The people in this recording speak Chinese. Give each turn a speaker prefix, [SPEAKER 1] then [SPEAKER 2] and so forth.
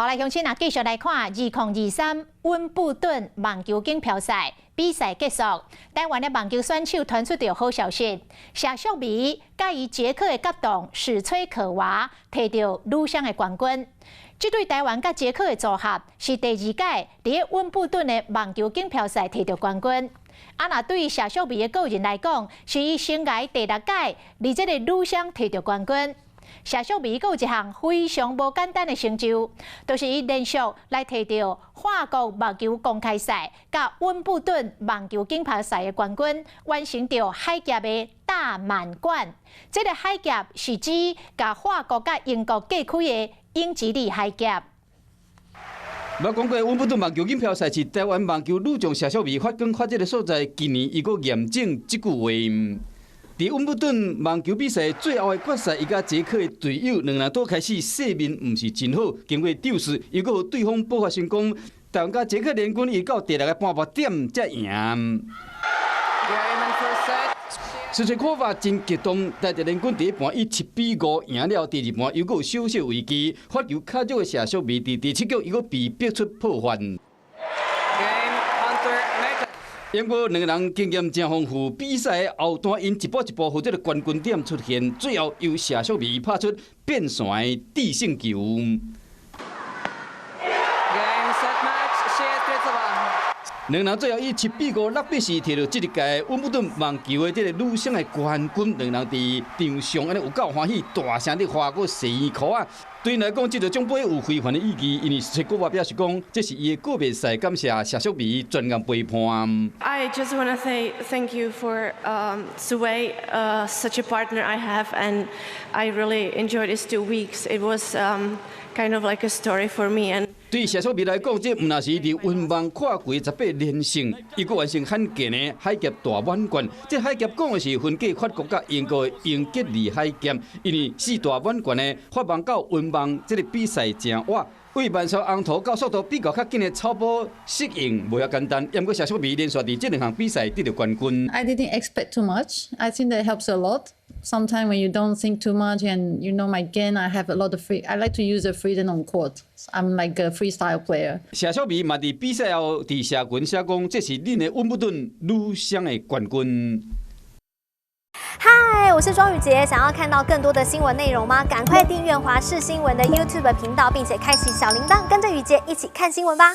[SPEAKER 1] 好，来，乡亲啊，继续来看2023温布顿网球锦标赛比赛结束。台湾的网球选手传出着好消息，谢淑薇甲伊捷克的搭档史崔可娃摕到女双的冠军。这对台湾甲捷克的组合是第2届伫温布顿的网球锦标赛摕到冠军。若对谢淑薇的个人来讲，是伊生涯第6届伫这个女双摕到冠军。谢淑薇有一项非常无简单的成就，就是伊连续来摕到法国网球公开赛甲温布顿网球锦标赛的冠军，完成着海峡的大满贯。这个海峡是指甲法国甲英国隔开的英吉利海峡。
[SPEAKER 2] 捌讲过，温布顿网球锦标赛是台湾网球女将谢淑薇发光发热的所在。今年伊阁验证这句话。伫温布顿网球比赛最后的决赛，伊甲捷克的队友两人都开始势面唔是真好，经过斗士，又阁对方爆发成功，台湾甲捷克联军伊到第6个半波点才赢。史崔科娃真激动，带着联军第1盘以7-5赢了第2盘，又阁有小小危机，发球卡足的谢淑薇伫第7局又阁被逼出破犯。因过两个人经验真丰富，比赛的后段因一步一步，互这个冠军点出现，最后由谢淑薇拍出变线的致胜球。两人最后以7-5、6-4摕到这一届温布顿网球的这个女双的冠军。两人伫场上安尼有够欢喜，大声地花过14箍啊！对因来讲，这个奖杯有非凡的意义，因为史崔可娃表示讲，这是伊的个别赛，感谢谢淑薇专业陪伴。
[SPEAKER 3] I just want to say thank you for Sue, such a partner I have, and I really enjoyed these 2 weeks. It was kind of like a story for me. And
[SPEAKER 2] 对谢淑薇来讲，这毋那是伫温网跨过18连胜，伊阁完成罕见的海峡大满贯。这海峡讲的是分隔法国甲英国的英吉利海峡，因为4大满贯的法网到温网，这个比赛真活。为慢速红图到速度比较较紧的超波适应无遐简单，因过谢淑薇连续伫这2项比赛得到冠军。
[SPEAKER 4] I didn't expect too much. I think that helps a lot. Sometimes when you don't think too much and you know my game, I have a lot of free. I like to use the freedom on court. I'm like a freestyle player.
[SPEAKER 2] 谢淑薇嘛伫比赛后伫社群写讲，这是恁的温布顿女双的冠军。
[SPEAKER 5] 嗨，我是庄宇杰，想要看到更多的新闻内容吗？赶快订阅华视新闻的 YouTube 频道，并且开启小铃铛，跟着宇杰一起看新闻吧。